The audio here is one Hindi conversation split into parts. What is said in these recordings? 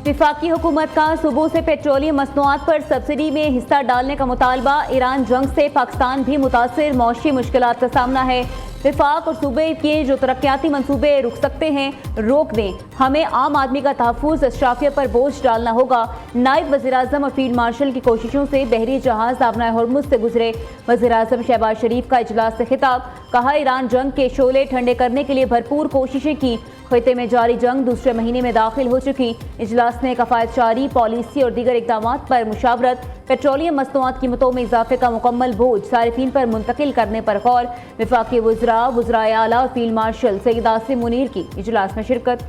वफाकी हुकूमत का सूबों से पेट्रोलियम मसनूआत पर सब्सिडी में हिस्सा डालने का मुतालबा। ईरान जंग से पाकिस्तान भी मुतासिर, मौशी मुश्किलात का सामना है। वफाक और सूबे के जो तरक्याती मंसूबे रुक सकते हैं रोक दें। हमें आम आदमी का तहफ़्फ़ुज़ अशराफिया पर बोझ डालना होगा। नायब वज़ीर-ए-आज़म और फील्ड मार्शल की कोशिशों से बहरी जहाज़ आपना हॉर्मुज़ से गुजरे। वज़ीर-ए-आज़म शहबाज शरीफ का इजलास से खिताब, कहा ईरान जंग के शोले ठंडे करने के लिए भरपूर कोशिशें की। खिते में जारी जंग दूसरे महीने में दाखिल हो चुकी। इजलास ने कफ़ायत जारी पॉलिसी और दीगर इक़दाम पर मुशावरत। पेट्रोलियम मसनूआत कीमतों में इजाफे का मुकम्मल बोझ सारिफीन पर मुंतकिल करने पर गौर। वफाकी वज़रा, वज़राए आला और फील्ड मार्शल सईद आसिम मुनीर की इजलास में शिरकत।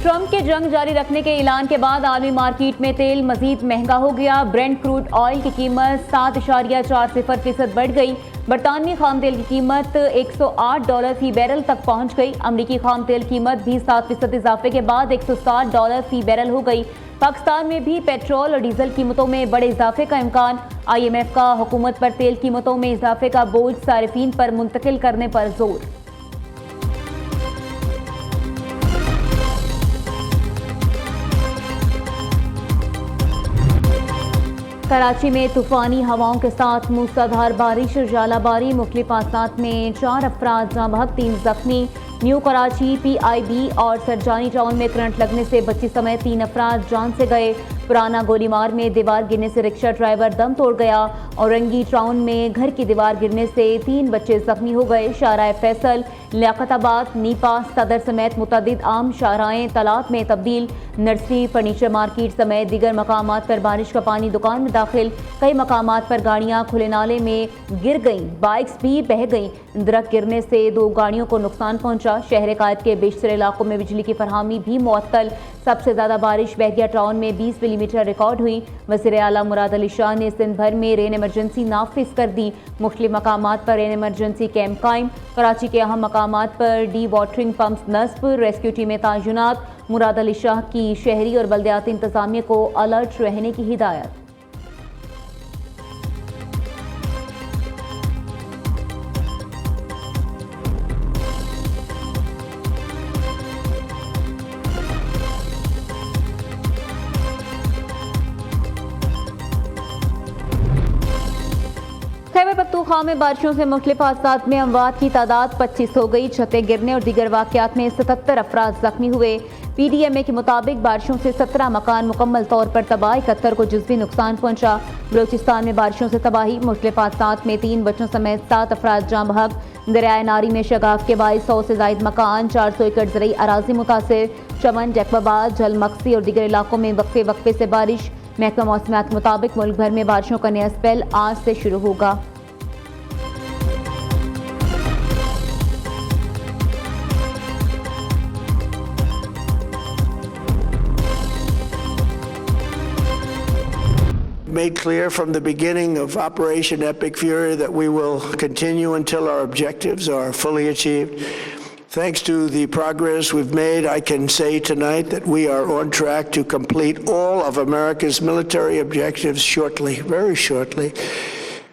ट्रंप के जंग जारी रखने के ऐलान के बाद आलमी मार्केट में तेल मजीद महंगा हो गया। ब्रेंट क्रूड ऑयल की कीमत 7.40% बढ़ गई। बरतानवी खाम तेल की कीमत $108 फी बैरल तक पहुंच गई। अमरीकी खाम तेल कीमत भी 7% इजाफे के बाद $160 फी बैरल हो गई। पाकिस्तान में भी पेट्रोल और डीजल कीमतों में बड़े इजाफे का इम्कान। IMF का हुकूमत पर तेल कीमतों में इजाफे का बोझ सारिफीन पर मुंतकिल करने पर जोर। कराची में तूफानी हवाओं के साथ मूसलाधार बारिश और जालाबारी। मुख्तलिफ हादसात में 4 अफराद जाँ बहक, 3 जख्मी। न्यू कराची PIB और सरजानी टाउन में करंट लगने से बच्ची समेत 3 अफराद जान से गए। पुराना गोलीमार में दीवार गिरने से रिक्शा ड्राइवर दम तोड़ गया। औरंगी टाउन में घर की दीवार गिरने से 3 बच्चे जख्मी हो गए। शाहराह फैसल, लियाकताबाद, नीपा, सदर समेत मुतअद्दिद आम शाहराहें तालाब में तब्दील। नर्सरी, फर्नीचर मार्केट समेत दीगर मकामात पर बारिश का पानी दुकान में दाखिल। कई मकामात पर गाड़ियां खुले नाले में गिर गईं, बाइक्स भी बह गईं। दरख्त गिरने से 2 गाड़ियों को नुकसान पहुंचा। शहर कायद के बेशतर इलाकों में बिजली की फरहमी भी मुअत्तल। सबसे ज्यादा बारिश बहरिया टाउन में 20 मिलीमीटर रिकॉर्ड हुई। वज़ीर आला मुराद अली शाह ने सिंध भर में रेन इमरजेंसी नाफिज कर दी। मुख्तलिफ मकामात पर रेन इमरजेंसी कैंप कायम। कराची के अहम मकामात पर डी वाटरिंग पंप्स नस्ब, रेस्क्यू टीमें तैनात। मुराद अली शाह की शहरी और बल्दियाती इंतजामिया को अलर्ट रहने की हिदायत। खैबर पख्तूनख्वा में बारिशों से मुख्तलिफ हादसात में अमवात की तादाद 25 हो गई। छतें गिरने और दीगर वाक़यात में 77 अफराद जख्मी हुए। PDMA के मुताबिक बारिशों से 17 मकान मुकम्मल तौर पर तबाह, 71 को जुज़वी नुकसान पहुंचा। बलोचिस्तान में बारिशों से तबाही, मुख्तलिफ हादसात में 3 बच्चों समेत 7 अफराद जाँ बहक। दरियाए नारी में शगाफ के बाईस 100 से जायद मकान, 400 एकड़ ज़रई अराजी मुतासिर। चमन, जैकबाबाद, जलमक्सी और दीगर इलाकों में वक्फे वक्फे से बारिश। महकमा मौसमियात के मुताबिक मुल्क भर में बारिशों का नया स्पेल आज से शुरू होगा। Made clear from the beginning of Operation Epic Fury that we will continue until our objectives are fully achieved. Thanks to the progress we've made, I can say tonight that we are on track to complete all of America's military objectives shortly, very shortly.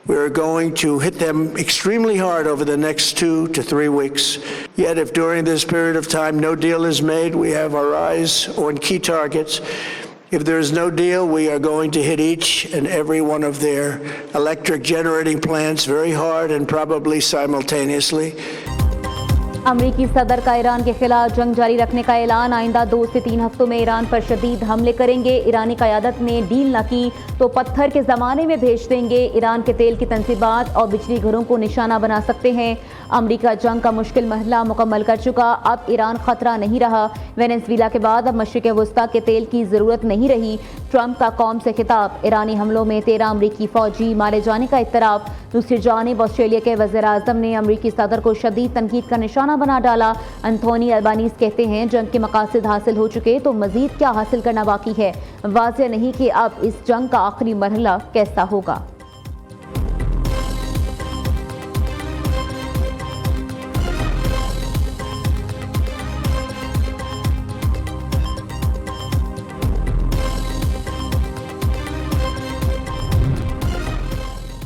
We are going to hit them extremely hard over the next 2 to 3 weeks. Yet if during this period of time no deal is made, we have our eyes on key targets. If there is no deal, we are going to hit each and every one of their electric generating plants very hard and probably simultaneously. अमरीकी सदर का ईरान के खिलाफ जंग जारी रखने का ऐलान। आइंदा 2 से 3 हफ्तों में ईरान पर शदीद हमले करेंगे। ईरानी क़यादत ने डील न की तो पत्थर के ज़माने में भेज देंगे। ईरान के तेल की तनसीबात और बिजली घरों को निशाना बना सकते हैं। अमरीका जंग का मुश्किल मरहला मुकम्मल कर चुका, अब ईरान खतरा नहीं रहा। वेनेज़ुएला के बाद अब मशरिक़ वस्ता के तेल की ज़रूरत नहीं रही। ट्रंप का कौम से खिताब। ईरानी हमलों में 13 अमरीकी फ़ौजी मारे जाने का इत्तराफ़। दूसरी जानिब ऑस्ट्रेलिया के वज़ीर-ए-आज़म ने अमरीकी सदर को शदीद तनकीद का निशाना बना डाला। एंथोनी अल्बानीज़ कहते हैं जंग के मकासद हासिल हो चुके तो मज़ीद क्या हासिल करना बाकी है। वाज़ेह नहीं कि अब इस जंग का आखिरी मरहला कैसा होगा।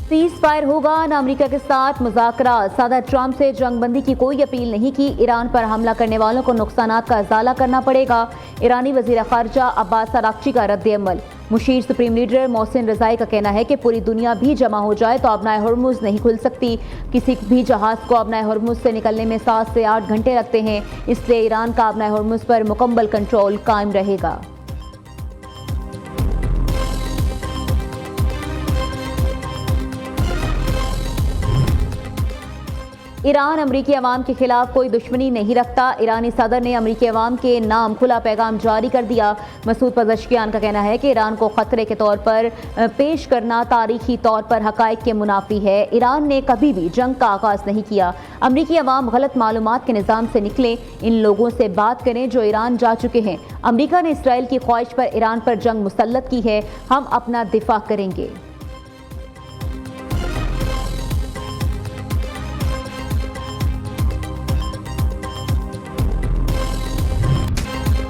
सीज फायर होगा न अमेरिका के साथ मुज़ाकरात। सदर ट्रंप से जंगबंदी की कोई अपील नहीं की। ईरान पर हमला करने वालों को नुकसानात का इजाला करना पड़ेगा। ईरानी वज़ीर ख़ारजा अब्बास अराग़ची का रद्द-ए-अमल। मुशीर सुप्रीम लीडर मोहसिन रज़ाई का कहना है कि पूरी दुनिया भी जमा हो जाए तो अपना हॉर्मुज़ नहीं खुल सकती। किसी भी जहाज़ को अपना हॉर्मुज़ से निकलने में 7 से 8 घंटे लगते हैं, इसलिए ईरान का अपना हॉर्मुज़ पर मुकम्मल कंट्रोल कायम रहेगा। ईरान अमरीकी अवाम के खिलाफ कोई दुश्मनी नहीं रखता। ईरानी सदर ने अमरीकी अवाम के नाम खुला पैगाम जारी कर दिया। मसूद पज़ेश्कियान का कहना है कि ईरान को खतरे के तौर पर पेश करना तारीखी तौर पर हकायक के मुनाफी है। ईरान ने कभी भी जंग का आगाज नहीं किया। अमरीकी अवाम गलत मालूमात के निज़ाम से निकले, इन लोगों से बात करें जो ईरान जा चुके हैं। अमरीका ने इसराइल की ख्वाहिश पर ईरान पर जंग मुसल्लत की है, हम अपना दिफा करेंगे।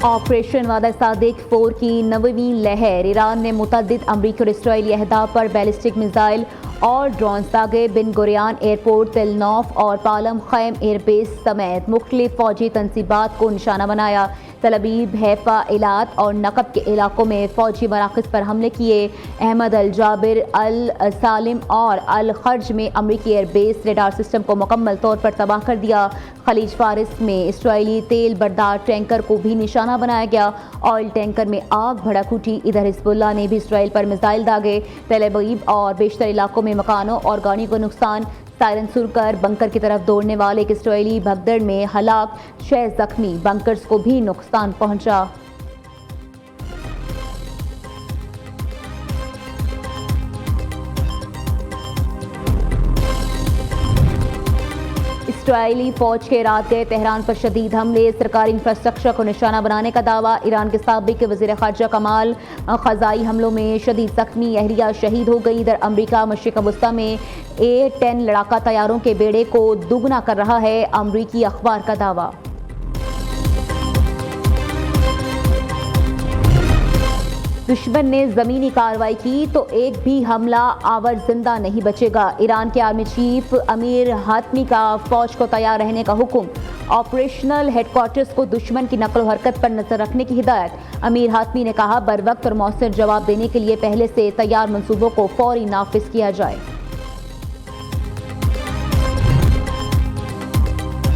ऑपरेशन वादा सादिक 4 की 9वीं लहर। ईरान ने मुतअद्दिद अमरीकी और इसराइली अहदाफ पर बैलिस्टिक मिसाइल और ड्रोन दागे। बिन गुरियान एयरपोर्ट, तेल नौफ और पालम खैम एयरबेस समेत मुख्तलिफ फौजी तनसीबात को निशाना बनाया। तल अबीब, हैफा, इलात और नकब के इलाकों में फौजी मराकज़ पर हमले किए। अहमद अल जाबिर, अल सालिम और अल खर्ज में अमरीकी एयरबेस रेडार सिस्टम को मुकम्मल तौर पर तबाह कर दिया। खलीज फारिस में इसराइली तेल बरदार टैंकर को भी निशाना बनाया गया। ऑयल टैंकर में आग भड़क उठी। इधर हिजबुल्लाह ने भी इसराइल पर मिसाइल दागे। तल अबीब और बेशतर इलाकों में मकानों और गाड़ियों को नुकसान। सायरन सुनकर बंकर की तरफ दौड़ने वाले एक इसराइली भगदड़ में हलाक, 6 जख्मी। बंकर्स को भी नुकसान पहुंचा। इसराइली फौज के रात गए तेहरान पर शदीद हमले, सरकारी इंफ्रास्ट्रक्चर को निशाना बनाने का दावा। ईरान के साबिक वज़ीर ख़ारजा कमाल ख़ज़ाई हमलों में शदीद जख्मी, अहलिया शहीद हो गई। इधर अमरीका मशरिक़ वस्ता में A-10 लड़ाका तैयारों के बेड़े को दुगना कर रहा है, अमरीकी अखबार का दावा। दुश्मन ने ज़मीनी कार्रवाई की तो एक भी हमला आवर जिंदा नहीं बचेगा। ईरान के आर्मी चीफ अमीर हातमी का फौज को तैयार रहने का हुक्म। ऑपरेशनल हेडक्वार्टर्स को दुश्मन की नकल हरकत पर नजर रखने की हिदायत। अमीर हातमी ने कहा, बर वक्त और मौसर जवाब देने के लिए पहले से तैयार मंसूबों को फौरी नाफिज किया जाए।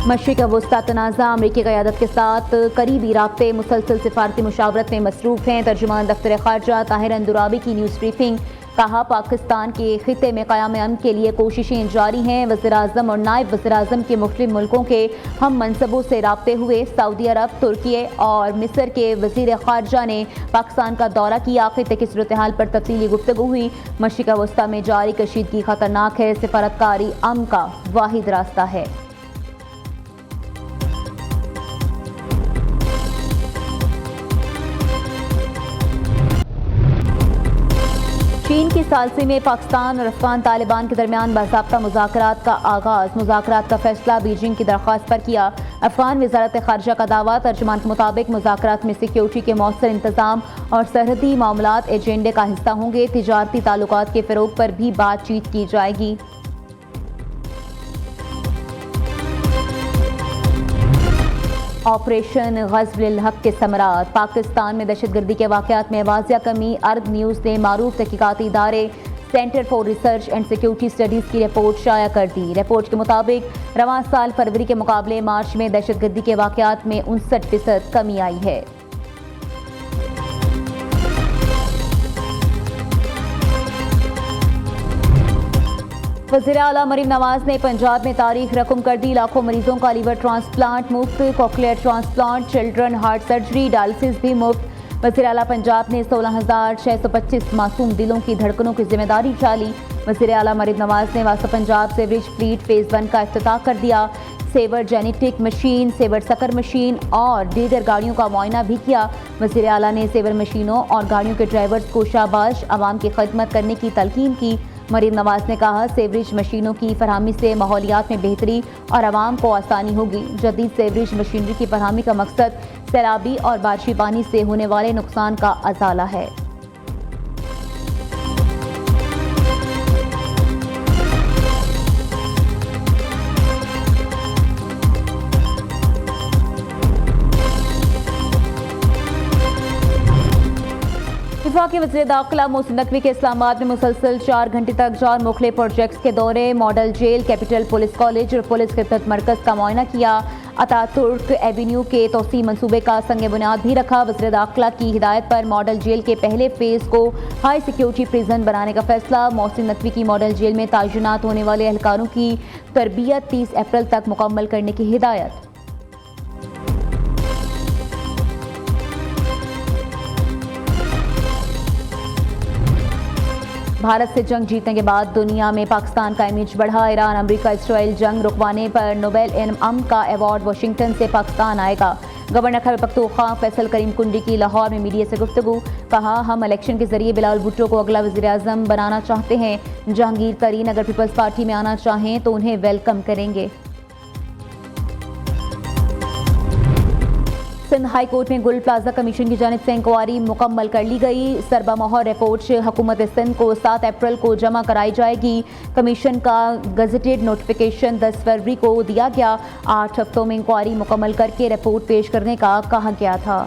मशरिक़ वस्ता तनाज़ा अमरीकी क़यादत के साथ करीबी राब्ते मुसलसल सिफारती मुशावरत में मसरूफ़ हैं। तर्जुमान दफ्तर ख़ारजा ताहिर अंदुराबी की न्यूज़ ब्रीफिंग। कहा, पाकिस्तान के खिते में क़याम अमन के लिए कोशिशें जारी हैं। वज़ीर-ए-आज़म और नायब वज़ीर-ए-आज़म के मुख्तलिफ़ मुल्कों के हम मनसबों से राब्ते हुए। सऊदी अरब, तुर्की और मिस्र के वज़ीर ख़ारजा ने पाकिस्तान का दौरा किया। खिते की सूरत हाल पर तफसीली गुफ्तगू हुई। मशरिक़ वस्ता में जारी कशीदगी ख़तरनाक है, सिफारतकारी अमन का वाहिद रास्ता है। चीन की सालसी में पाकिस्तान और अफगान तालिबान के दरमियान बाज़ाब्ता मुज़ाकरात का आगाज़। मुज़ाकरात का फैसला बीजिंग की दरख्वास्त पर किया। अफगान वज़ारत ख़ारजा का दावा। तर्जुमान के मुताबिक मुज़ाकरात में सिक्योरिटी के मौसर इंतज़ाम और सरहदी मामलात एजेंडे का हिस्सा होंगे। तिजारती ताल्लुकात के फ़रोग़ पर भी बातचीत की जाएगी। ऑपरेशन ग़ज़्व-उल हक़ के समरात। पाकिस्तान में दहशतगर्दी के वाक़यात में वाज़िया कमी। अर्ब न्यूज़ ने मारूफ तहक़ीक़ाती इदारे centre for research and security studies की रिपोर्ट शाया कर दी। रिपोर्ट के मुताबिक रवां साल फरवरी के मुकाबले मार्च में दहशतगर्दी के वाक़यात में 59% कमी आई है। वज़ीर आला मरीम नवाज ने पंजाब में तारीख रकम कर दी। लाखों मरीजों का लीवर ट्रांसप्लांट मुफ्त, cochlear transplant, children heart surgery, dialysis भी मुफ्त। वज़ीर आला पंजाब ने 16,625 मासूम दिलों की धड़कनों की जिम्मेदारी उठाली। वज़ीर आला मरीम नवाज ने वासा पंजाब सेवरेज फ्लीट फेज़ 1 का इफ्तिताह कर दिया। सेवर जेनेटिक मशीन, सेवर सकर मशीन और दीगर गाड़ियों का मुआयना भी किया। वज़ीर आला ने सेवर मशीनों और गाड़ियों के ड्राइवर्स को शाबाश, आवाम की खिदमत करने की तलकीन की। मरीम नवाज ने कहा, सेवरेज मशीनों की फरहमी से माहौलियात में बेहतरी और आवाम को आसानी होगी। जदीद सेवरेज मशीनरी की फरहमी का मकसद सैलाबी और बारिशी पानी से होने वाले नुकसान का अजाला है। वफाकी वज़ीर दाखिला मोहसिन नकवी के इस्लामाबाद में मुसलसल 4 घंटे तक जारी मुख्तलिफ प्रोजेक्ट्स के दौरे, model jail, capital police college और पुलिस खिदमत मरकज़ का मुआयना किया। अतातुर्क एवेन्यू के तोसी मंसूबे का संग बुनियाद भी रखा। वज़ीर दाखिला की हिदायत पर मॉडल जेल के पहले फेज़ को हाई सिक्योरिटी प्रिजन बनाने का फैसला। मोहसिन नकवी की मॉडल जेल में तैनात होने वाले एहलकारों की तरबियत 30 अप्रैल तक मुकम्मल करने की हिदायत। भारत से जंग जीतने के बाद दुनिया में पाकिस्तान का इमेज बढ़ा। ईरान अमेरिका इसराइल जंग रुकवाने पर नोबेल अमन का अवार्ड वाशिंगटन से पाकिस्तान आएगा। गवर्नर खैबर पख्तूनख्वा फैसल करीम कुंडी की लाहौर में मीडिया से गुफ्तगू, कहा हम इलेक्शन के जरिए बिलावल भुट्टो को अगला वज़ीर आज़म बनाना चाहते हैं। जहांगीर तरीन अगर पीपल्स पार्टी में आना चाहें तो उन्हें वेलकम करेंगे। सिंध हाई कोर्ट में गुल प्लाजा कमीशन की जानिब से इंक्वायरी मुकम्मल कर ली गई। सरबा मोहर रिपोर्ट हुकूमत सिंध को 7 अप्रैल को जमा कराई जाएगी। कमीशन का गजटेड नोटिफिकेशन 10 फरवरी को दिया गया। 8 हफ्तों में इंक्वायरी मुकम्मल करके रिपोर्ट पेश करने का कहा गया था।